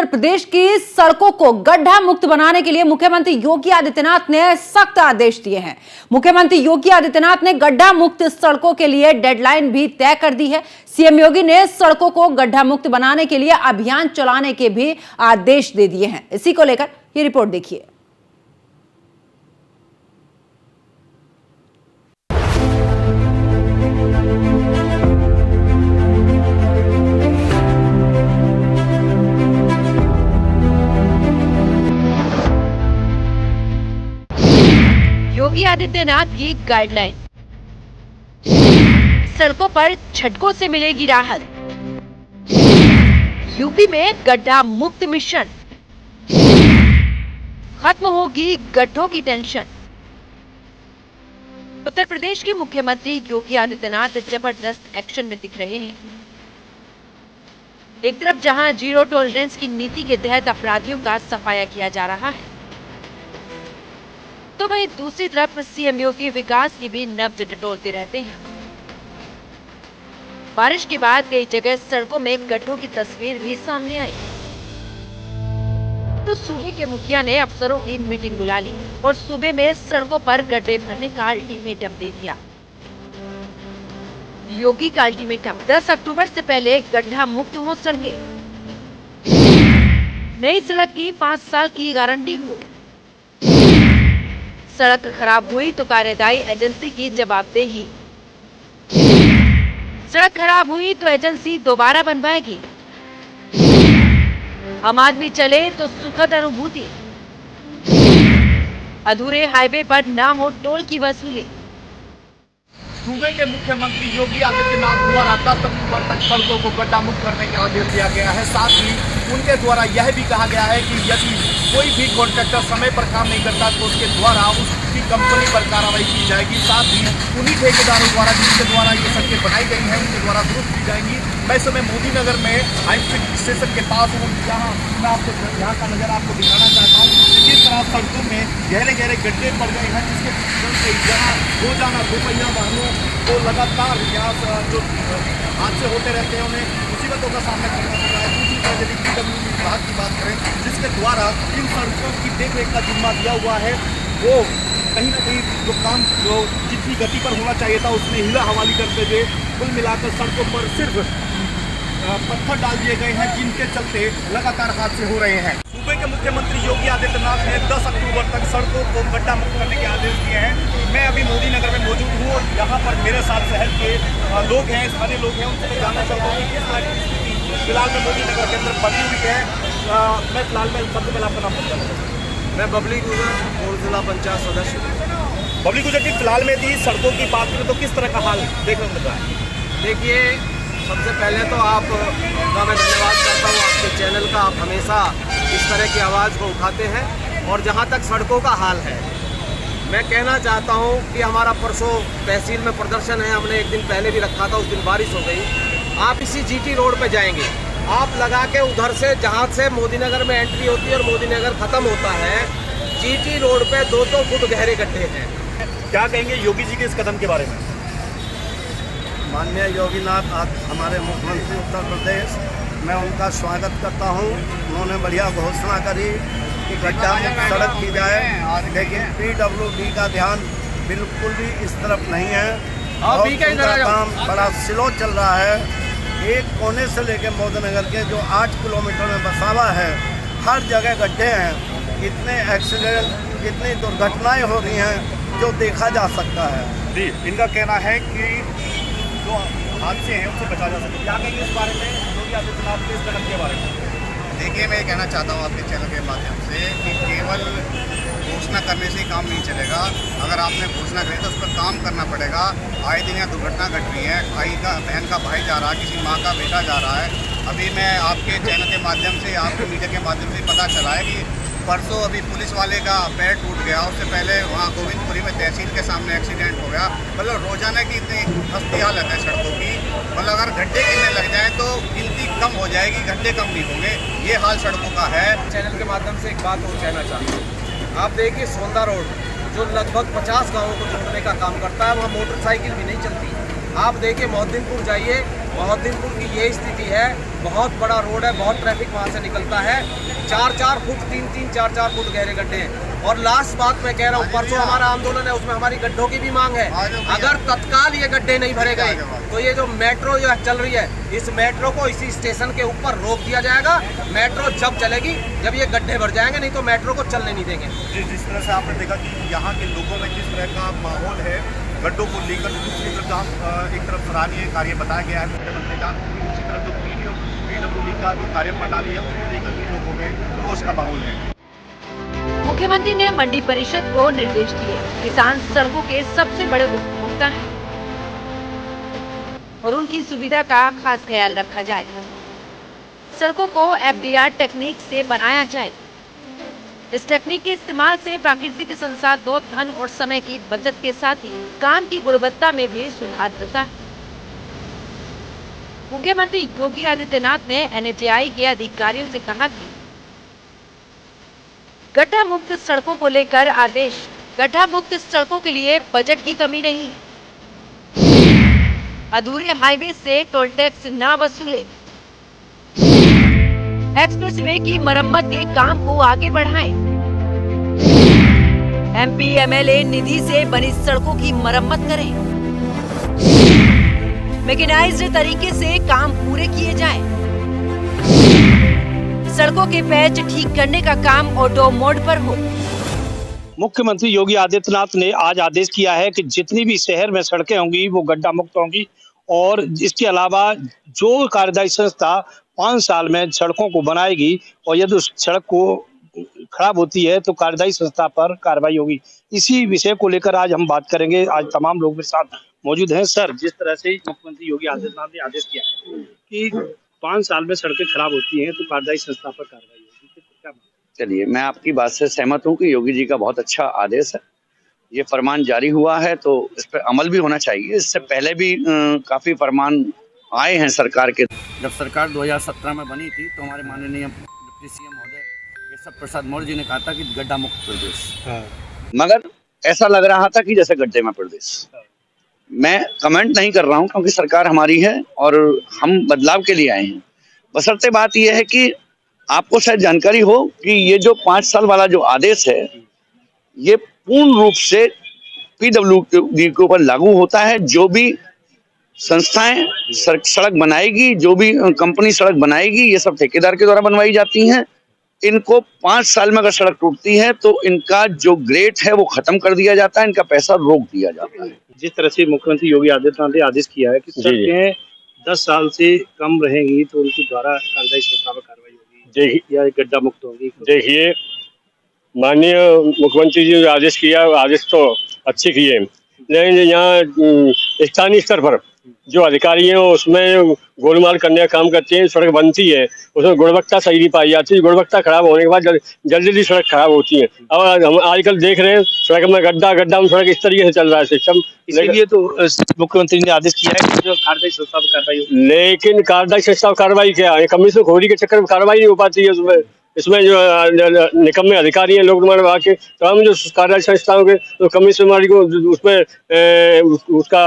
प्रदेश की सड़कों को गड्ढा मुक्त बनाने के लिए मुख्यमंत्री योगी आदित्यनाथ ने सख्त आदेश दिए हैं। मुख्यमंत्री योगी आदित्यनाथ ने गड्ढा मुक्त सड़कों के लिए डेडलाइन भी तय कर दी है। सीएम योगी ने सड़कों को गड्ढा मुक्त बनाने के लिए अभियान चलाने के भी आदेश दे दिए हैं। इसी को लेकर ये रिपोर्ट देखिए। योगी आदित्यनाथ की गाइडलाइन, सड़कों पर झटकों से मिलेगी राहत। यूपी में गड्ढा मुक्त मिशन, खत्म होगी गड्ढों की टेंशन। उत्तर प्रदेश के मुख्यमंत्री योगी आदित्यनाथ जबरदस्त एक्शन में दिख रहे हैं। एक तरफ जहां जीरो टॉलरेंस की नीति के तहत अपराधियों का सफाया किया जा रहा है, तो वहीं दूसरी तरफ सीएम योगी विकास की भी नब्ज टटोलते रहते हैं। बारिश के बाद कई जगह सड़कों में गड्ढों की तस्वीर भी सामने आई, तो सूबे के मुखिया ने अफसरों की मीटिंग बुला ली और सूबे में सड़कों पर गड्ढे भरने का अल्टीमेटम दे दिया। योगी का अल्टीमेटम 10 अक्टूबर से पहले गड्ढा मुक्त हो सड़कें। नई सड़क की 5 साल की गारंटी हो। सड़क खराब हुई तो कार्यदायी एजेंसी की जवाबदेही। सड़क खराब हुई तो एजेंसी दोबारा बनवाएगी। आम आदमी चले तो सुखद अनुभूति। अधूरे हाईवे पर ना हो टोल की वसूली। सूबे के मुख्यमंत्री योगी आदित्यनाथ द्वारा 10 अक्टूबर तक सड़कों को गड्ढा मुक्त करने का आदेश दिया गया है। साथ ही उनके द्वारा यह भी कहा गया है कि यदि कोई भी कॉन्ट्रैक्टर समय पर काम नहीं करता तो उसके द्वारा उसकी कंपनी पर कार्रवाई की जाएगी। साथ ही उन्हीं ठेकेदारों द्वारा जिनके द्वारा ये सड़कें बनाई गई हैं उनके द्वारा दुरुस्त की जाएंगी। मैं इस समय मोदी नगर में हाईवे स्टेशन के पास हूँ, जहाँ मैं आपको यहाँ का नज़ारा आपको दिखाना चाहता हूँ। किस तरह सड़कों में गहरे गहरे गड्ढे पड़ गए हैं, जिसके चलते जहाँ रोजाना दोपहिया वाहनों को लगातार यहाँ जो हादसे होते रहते हैं उन्हें मुसीबतों का सामना करना पड़ रहा है। दूसरी तरफ यदि PWD विभाग की बात करें, जिसके द्वारा इन सड़कों की देखरेख का जिम्मा दिया हुआ है, वो कहीं ना कहीं जो काम जो जितनी गति पर होना चाहिए था उसमें हिला हवाली करते हुए कुल मिलाकर सड़कों पर सिर्फ पत्थर डाल दिए गए हैं, जिनके चलते लगातार हादसे हो रहे हैं। सूबे के मुख्यमंत्री योगी आदित्यनाथ ने 10 अक्टूबर तक सड़कों को गड्ढा मुक्त करने के आदेश दिए हैं। मैं अभी मोदी नगर में मौजूद हूँ और यहाँ पर मेरे साथ शहर के लोग हैं, स्थानीय लोग हैं, उनसे मैं जानना चाहता हूँ कि किस तरह की स्थिति फिलहाल में मोदी नगर के अंदर बनी हुई है। मैं फिलहाल में सबसे पहले आपका नाम बताऊँ। मैं बबली गुजर और जिला पंचायत सदस्य। बबली गुजर जी, फिलहाल में यदि सड़कों की बात करें तो किस तरह का हाल देखने को मिल रहा है? देखिए, सबसे पहले तो आपका मैं धन्यवाद करता हूँ आपके चैनल का। आप हमेशा इस तरह की आवाज़ को उठाते हैं। और जहाँ तक सड़कों का हाल है, मैं कहना चाहता हूँ कि हमारा परसों तहसील में प्रदर्शन है, हमने एक दिन पहले भी रखा था, उस दिन बारिश हो गई। आप इसी GT रोड पे जाएंगे, आप लगा के उधर से जहाँ से मोदी नगर में एंट्री होती है और मोदी नगर ख़त्म होता है, GT रोड पे 2-2 फुट गहरे गड्ढे हैं। क्या कहेंगे योगी जी के इस कदम के बारे में? माननीय योगीनाथ हमारे मुख्यमंत्री उत्तर प्रदेश, मैं उनका स्वागत करता हूं। उन्होंने बढ़िया घोषणा करी कि गड्ढा मुक्त सड़क की जाए, लेकिन PWD का ध्यान बिल्कुल भी इस तरफ नहीं है और उनका काम बड़ा स्लो चल रहा है। एक कोने से लेकर मोदी नगर के जो 8 किलोमीटर में बसावा है, हर जगह गड्ढे हैं। इतने एक्सीडेंट, इतनी दुर्घटनाएँ हो रही हैं जो देखा जा सकता है। जी, इनका कहना है कि जो हादसे हैं उससे बचा जा सके। क्या कहेंगे इस बारे में योगी आदित्यनाथ के इस कदम के बारे में? देखिए, मैं कहना चाहता हूँ आपके चैनल के माध्यम से कि केवल घोषणा करने से ही काम नहीं चलेगा। अगर आपने घोषणा करी तो उस पर काम करना पड़ेगा। आए दिन यहाँ दुर्घटना घट रही है, भाई का बहन का भाई जा रहा है, किसी माँ का बेटा जा रहा है। अभी मैं आपके चैनल के माध्यम से, आपके मीडिया के माध्यम से पता चला है कि परसों अभी पुलिस वाले का पैर टूट गया, उससे पहले वहाँ गोविंदपुरी में तहसील के सामने एक्सीडेंट हो गया। मतलब रोजाना की इतनी खस्ती हालत है सड़कों की। मतलब अगर गड्ढे गिरने लग जाए तो गिनती कम हो जाएगी, गड्ढे कम नहीं होंगे। ये हाल सड़कों का है। चैनल के माध्यम से एक बात और कहना चाहता हूँ। आप देखिए, सोंदा रोड जो लगभग 50 गाँवों को जोड़ने का काम करता है, वहाँ मोटरसाइकिल भी नहीं चलती। आप देखिए मोहद्दीनपुर जाइए, मोहद्दीनपुर की ये स्थिति है, बहुत बड़ा रोड है, बहुत ट्रैफिक वहाँ से निकलता है, 4-4 फुट 3-3 4-4 फुट गहरे गड्ढे हैं। और लास्ट बात मैं कह रहा हूँ, परसों हमारा आंदोलन है, उसमें हमारी गड्ढों की भी मांग है। अगर तत्काल ये गड्ढे नहीं भरे गए तो ये जो मेट्रो जो चल रही है, इस मेट्रो को इसी स्टेशन के ऊपर रोक दिया जाएगा। मेट्रो जब चलेगी जब ये गड्ढे भर जाएंगे, नहीं तो मेट्रो को चलने नहीं देंगे। जिस तरह से आपने देखा कि यहाँ के लोगों में किस तरह का माहौल है गड्ढों को लेकर, दूसरी तरफ एक तरफ सराहनीय कार्य बताया गया है मुख्यमंत्री का, दूसरी तरफ जो पीडब्ल्यूडी का जो कार्य प्रणाली है उसको लेकर भी लोगों में रोष का माहौल है। मुख्यमंत्री ने मंडी परिषद को निर्देश दिए। किसान सड़कों के सबसे बड़े उपभोक्ता हैं और उनकी सुविधा का खास ख्याल रखा जाए। सड़कों को FDR टेक्निक से बनाया जाए। इस टेक्निक के इस्तेमाल से प्राकृतिक संसाधनों, धन और समय की बचत के साथ ही काम की गुणवत्ता में भी सुधार होता है। मुख्यमंत्री योगी आदित्यनाथ ने NHAI के अधिकारियों से कहा कि गड्ढा मुक्त सड़कों को लेकर आदेश। गड्ढा मुक्त सड़कों के लिए बजट की कमी नहीं। अधूरे हाईवे से टोल टैक्स न वसूले। एक्सप्रेसवे की मरम्मत के काम को आगे बढ़ाएं। MP MLA निधि से बनी सड़कों की मरम्मत करें। मैकेनाइज्ड तरीके से काम पूरे किए जाएं। सड़कों के पैच ठीक करने का काम ऑटो मोड पर हो। मुख्यमंत्री योगी आदित्यनाथ ने आज आदेश किया है कि जितनी भी शहर में सड़कें होंगी वो गड्ढा मुक्त होंगी और इसके अलावा जो कार्यदायी संस्था 5 साल में सड़कों को बनाएगी और यदि उस सड़क को खराब होती है तो कार्यदायी संस्था पर कार्रवाई होगी। इसी विषय को लेकर आज हम बात करेंगे। आज तमाम लोग मेरे साथ मौजूद हैं। सर, जिस तरह से मुख्यमंत्री योगी आदित्यनाथ ने आदेश किया है कि 5 साल में सड़कें खराब होती हैं तो कार्यदायी संस्था पर कार्रवाई होगी, क्या? चलिए, मैं आपकी बात से सहमत हूं कि योगी जी का बहुत अच्छा आदेश है। ये फरमान जारी हुआ है तो इस पर अमल भी होना चाहिए। इससे पहले भी काफी फरमान आए हैं सरकार के। जब सरकार 2017 में बनी थी तो हमारे माननीय डिप्टी CM महोदय केशव प्रसाद मौर्य जी ने कहा था कि गड्ढा मुक्त प्रदेश। मगर ऐसा लग रहा था कि जैसे गड्ढे में प्रदेश। मैं कमेंट नहीं कर रहा हूं क्योंकि सरकार हमारी है और हम बदलाव के लिए आए हैं। बशर्ते बात यह है कि आपको शायद जानकारी हो कि ये जो 5 साल वाला जो आदेश है ये पूर्ण रूप से PWD के ऊपर लागू होता है। जो भी संस्थाएं सड़क बनाएगी, जो भी कंपनी सड़क बनाएगी, ये सब ठेकेदार के द्वारा बनवाई जाती हैं। इनको 5 साल में अगर सड़क टूटती है तो इनका जो ग्रेड है वो खत्म कर दिया जाता है, इनका पैसा रोक दिया जाता है। जिस तरह से मुख्यमंत्री योगी आदित्यनाथ ने आदेश किया है कि सड़कें 10 साल से कम रहेंगी तो उनके द्वारा कार्यदायी संस्था पर कार्रवाई होगी या गड्ढा मुक्त होगी। देखिए, माननीय मुख्यमंत्री जी ने आदेश किया, आदेश तो अच्छे किए, लेकिन यहाँ स्थानीय स्तर पर जो अधिकारी हैं उसमें गोलमाल करने का काम करते हैं। सड़क बनती है उसमें गुणवत्ता सही नहीं पाई जाती। गुणवत्ता खराब होने के बाद जल्दी सड़क खराब होती है। अब हम आजकल देख रहे हैं सड़क में गड्ढा में सड़क इस तरीके से चल रहा है सिस्टम। इसलिए तो मुख्यमंत्री ने आदेश किया है कि जो कार्यदायी संस्था पर कार्रवाई होगी। लेकिन कार्यदायी संस्था पर कार्रवाई क्या है? कमीशन खोरी के चक्कर में कार्रवाई नहीं हो पाती है। इसमें जो निकम्मे अधिकारी हैं लोक निर्माण विभाग के, तमाम जो कार्यदायी संस्थाओं के तो कमीशन को उसमें उसका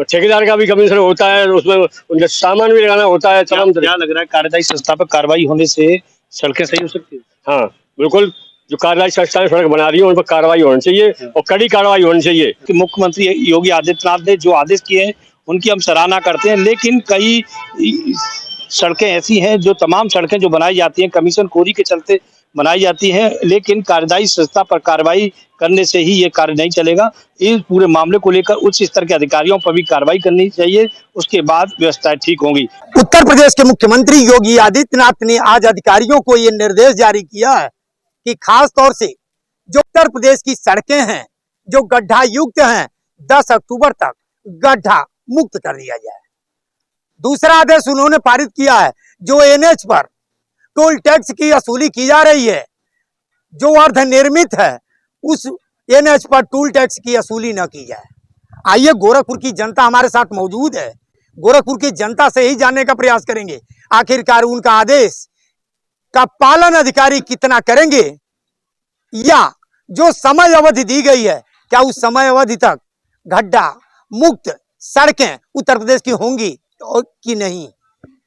ठेकेदार का भी कमीशन होता है, उसमें सामान भी लगाना होता है। क्या लग रहा है कार्यदायी संस्था पर कार्रवाई होने से सड़कें सही हो सकती है? हाँ बिल्कुल, जो कार्यदायी संस्थाएं सड़क बना रही है उन पर कार्रवाई होनी चाहिए और कड़ी कार्रवाई होनी चाहिए। कि मुख्यमंत्री योगी आदित्यनाथ ने जो आदेश किए हैं उनकी हम सराहना करते हैं, लेकिन कई सड़कें ऐसी हैं जो तमाम सड़कें जो बनाई जाती हैं कमीशन खोरी के चलते बनाई जाती हैं, लेकिन कार्यदायी संस्था पर कार्रवाई करने से ही ये कार्य नहीं चलेगा। इस पूरे मामले को लेकर उच्च स्तर के अधिकारियों पर भी कार्रवाई करनी चाहिए, उसके बाद व्यवस्थाएं ठीक होंगी। उत्तर प्रदेश के मुख्यमंत्री योगी आदित्यनाथ ने आज अधिकारियों को ये निर्देश जारी किया है कि खास तौर से जो उत्तर प्रदेश की सड़कें हैं जो गड्ढा युक्त हैं 10 अक्टूबर तक गड्ढा मुक्त कर दिया जाए। दूसरा आदेश उन्होंने पारित किया है, जो NH पर टोल टैक्स की वसूली की जा रही है, जो अर्ध निर्मित है, उस NH पर टोल टैक्स की वसूली न की जाए। आइए, गोरखपुर की जनता हमारे साथ मौजूद है, गोरखपुर की जनता से ही जानने का प्रयास करेंगे आखिरकार उनका आदेश का पालन अधिकारी कितना करेंगे, या जो समय अवधि दी गई है क्या उस समय अवधि तक गड्ढा मुक्त सड़कें उत्तर प्रदेश की होंगी और कि नहीं?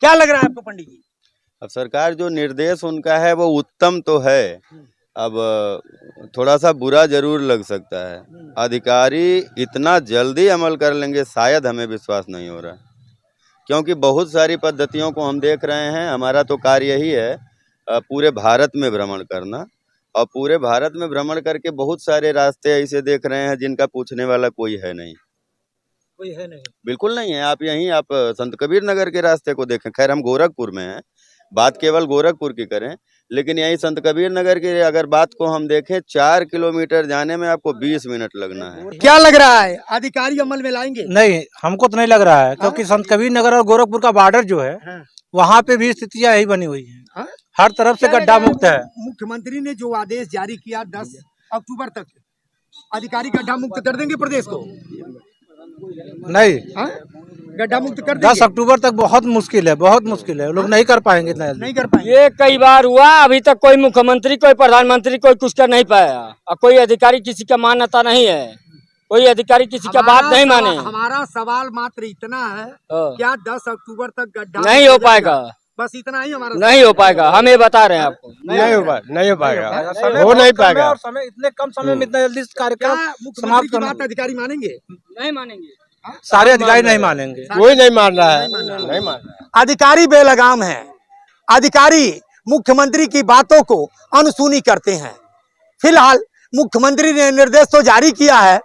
क्या लग रहा है आपको पंडित जी? अब सरकार जो निर्देश उनका है वो उत्तम तो है, अब थोड़ा सा बुरा जरूर लग सकता है। अधिकारी इतना जल्दी अमल कर लेंगे शायद हमें विश्वास नहीं हो रहा, क्योंकि बहुत सारी पद्धतियों को हम देख रहे हैं। हमारा तो कार्य यही है पूरे भारत में भ्रमण करना, और पूरे भारत में भ्रमण करके बहुत सारे रास्ते ऐसे देख रहे हैं जिनका पूछने वाला कोई है नहीं। कोई है नहीं, बिल्कुल नहीं है। आप संत कबीर नगर के रास्ते को देखें, खैर हम गोरखपुर में हैं, बात केवल गोरखपुर की करें, लेकिन यही संत कबीर नगर की अगर बात को हम देखें, 4 किलोमीटर जाने में आपको 20 मिनट लगना है। क्या लग रहा है अधिकारी अमल में लाएंगे? नहीं, हमको तो नहीं लग रहा है, क्योंकि संत कबीर नगर और गोरखपुर का बॉर्डर जो है वहाँ पे भी स्थितियाँ यही बनी हुई है, हर तरफ से गड्ढा मुक्त है। मुख्यमंत्री ने जो आदेश जारी किया 10 अक्टूबर तक अधिकारी गड्ढा मुक्त कर देंगे प्रदेश को? नहीं, गड्ढा मुक्त कर देंगे? 10 अक्टूबर तक बहुत मुश्किल है, बहुत मुश्किल है, लोग नहीं कर पाएंगे इतना जल्दी। नहीं कर पाएंगे। ये कई बार हुआ, अभी तक कोई मुख्यमंत्री, कोई प्रधानमंत्री, कोई कुछ कर नहीं पाया, और कोई अधिकारी किसी का मान्यता नहीं है, कोई अधिकारी किसी का बात नहीं माने। हमारा सवाल मात्र इतना है, क्या 10 अक्टूबर तक गड्ढा नहीं हो पाएगा? बस इतना ही हमारा नहीं हो पाएगा, हम ये बता रहे हैं आपको। नहीं हो पाएगा, हो नहीं पाएगा। और समय इतने कम समय में इतना जल्दी कार्यक्रम समाप्त करना, अधिकारी मानेंगे? नहीं मानेंगे, सारे अधिकारी नहीं मानेंगे, कोई नहीं मान रहा है, नहीं मान रहा। अधिकारी बेलगाम हैं, अधिकारी मुख्यमंत्री की बातों को अनसुनी करते हैं। फिलहाल मुख्यमंत्री ने निर्देश तो जारी किया है,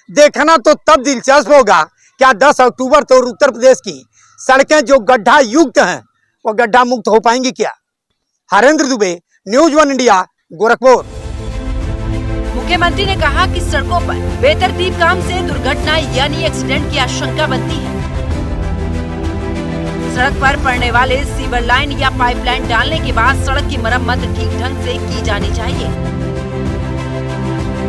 देखना तो तब दिलचस्प होगा क्या 10 अक्टूबर तो उत्तर प्रदेश की सड़कें जो गड्ढा युक्त हैं वो गड्ढा मुक्त हो पाएंगी क्या? Harendra Dubey, news 1 India, Gorakhpur. मुख्यमंत्री ने कहा कि सड़कों पर बेतरतीब काम से दुर्घटना यानी एक्सीडेंट की आशंका बनती है। सड़क पर पड़ने वाले सीवर लाइन या पाइपलाइन डालने के बाद सड़क की मरम्मत ठीक ढंग से की जानी चाहिए।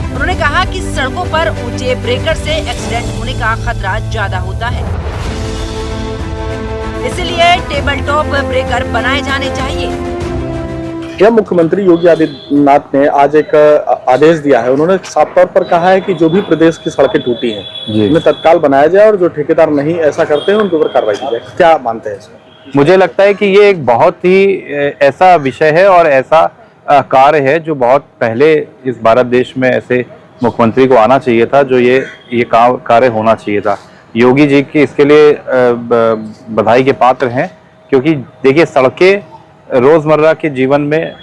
उन्होंने कहा कि सड़कों पर ऊंचे ब्रेकर से एक्सीडेंट होने का खतरा ज्यादा होता है, इसलिए टेबल टॉप ब्रेकर बनाए जाने चाहिए। यह मुख्यमंत्री योगी आदित्यनाथ ने आज एक आदेश दिया है। उन्होंने साफ तौर पर कहा है कि जो भी प्रदेश की सड़कें टूटी हैं उन्हें तत्काल बनाया जाए, और जो ठेकेदार नहीं ऐसा करते हैं उनके ऊपर कार्रवाई की जाए। क्या मानते हैं इसमें? मुझे लगता है कि ये एक बहुत ही ऐसा विषय है और ऐसा कार्य है जो बहुत पहले इस भारत देश में ऐसे मुख्यमंत्री को आना चाहिए था, जो ये कार्य होना चाहिए था। योगी जी के इसके लिए बधाई के पात्र हैं, क्योंकि देखिए सड़कें रोजमर्रा के जीवन में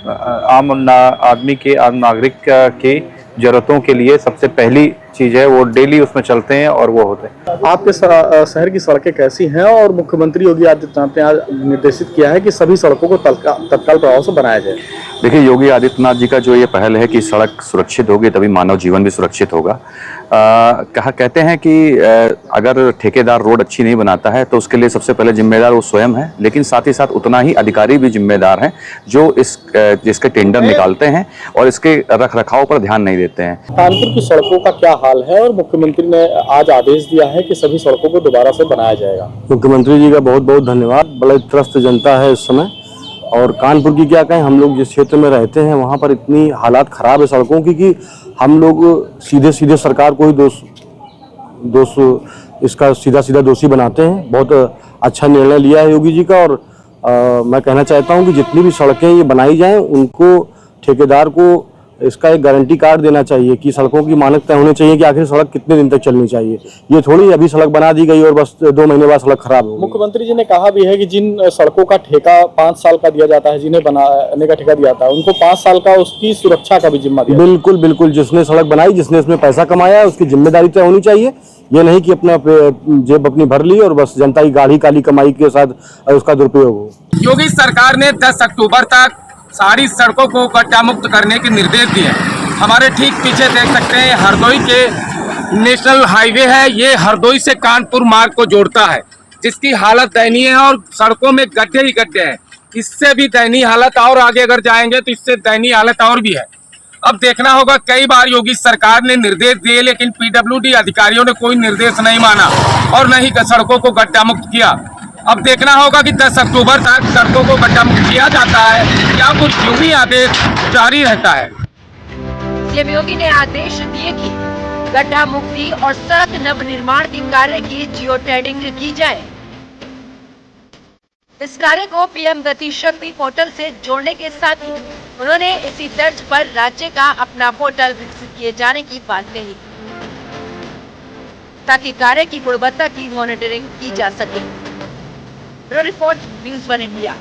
आम आदमी के, आम नागरिक की जरूरतों के लिए सबसे पहली चीज है, वो डेली उसमें चलते हैं और वो होते हैं। आपके शहर की सड़कें कैसी हैं? और मुख्यमंत्री योगी आदित्यनाथ ने आज निर्देशित किया है कि सभी सड़कों को तत्काल प्रभाव से बनाया जाए। देखिए योगी आदित्यनाथ जी का जो ये पहल है कि सड़क सुरक्षित होगी तभी मानव जीवन भी सुरक्षित होगा। कहते हैं कि अगर ठेकेदार रोड अच्छी नहीं बनाता है तो उसके लिए सबसे पहले जिम्मेदार वो स्वयं है, लेकिन साथ ही साथ उतना ही अधिकारी भी जिम्मेदार हैं जो जिसके टेंडर निकालते हैं और इसके रखरखाव पर ध्यान नहीं देते हैं। कानपुर की सड़कों का क्या हाल है? और मुख्यमंत्री ने आज आदेश दिया है कि सभी सड़कों को दोबारा से बनाया जाएगा। मुख्यमंत्री जी का बहुत बहुत धन्यवाद। बड़े त्रस्त जनता है इस समय, और कानपुर की क्या कहें, हम लोग जिस क्षेत्र में रहते हैं वहाँ पर इतनी हालात खराब है सड़कों की कि हम लोग सीधे सीधे सरकार को ही दोष इसका सीधा दोषी बनाते हैं। बहुत अच्छा निर्णय लिया है योगी जी का, और मैं कहना चाहता हूँ कि जितनी भी सड़कें ये बनाई जाएं उनको ठेकेदार को इसका एक गारंटी कार्ड देना चाहिए कि सड़कों की मानक तय होनी चाहिए कि आखिर सड़क कितने दिन तक चलनी चाहिए। ये थोड़ी अभी सड़क बना दी गई और बस 2 महीने बाद सड़क खराब हो। मुख्यमंत्री जी ने कहा भी है कि जिन सड़कों का ठेका 5 साल का दिया जाता है, जिन्हें बनाने का ठेका दिया जाता है, उनको 5 साल का उसकी सुरक्षा का भी जिम्मा दिया। बिल्कुल बिल्कुल, जिसने सड़क बनाई, जिसने इसमें पैसा कमाया है, उसकी जिम्मेदारी तय होनी चाहिए। ये नहीं कि अपना जेब अपनी भर ली और बस जनता की गाढ़ी काली कमाई के साथ उसका दुरुपयोग हो। योगी सरकार ने 10 अक्टूबर तक सारी सड़कों को गड्ढा मुक्त करने के निर्देश दिए। हमारे ठीक पीछे देख सकते हैं हरदोई के नेशनल हाईवे है, ये हरदोई से कानपुर मार्ग को जोड़ता है, जिसकी हालत दयनीय है और सड़कों में गड्ढे ही गड्ढे हैं। इससे भी दयनीय हालत, और आगे अगर जाएंगे तो इससे दयनीय हालत और भी है। अब देखना होगा, कई बार योगी सरकार ने निर्देश दिए लेकिन पीडब्ल्यूडी अधिकारियों ने कोई निर्देश नहीं माना और न ही सड़कों को गड्ढा मुक्त किया। अब देखना होगा कि 10 अक्टूबर तक सड़कों को गड्ढा मुक्त किया जाता है या कुछ यूं ही आदेश जारी रहता है। सीएम योगी ने आदेश दिए कि गड्ढा मुक्ति और सड़क नवनिर्माण के कार्य की जियो टैगिंग की जाए। इस कार्य को पीएम गति शक्ति पोर्टल से जोड़ने के साथ ही उन्होंने इसी तर्ज पर राज्य का अपना पोर्टल विकसित किए जाने की बात कही, ताकि कार्य की गुणवत्ता की मॉनिटरिंग की जा सके। Report news 1 India.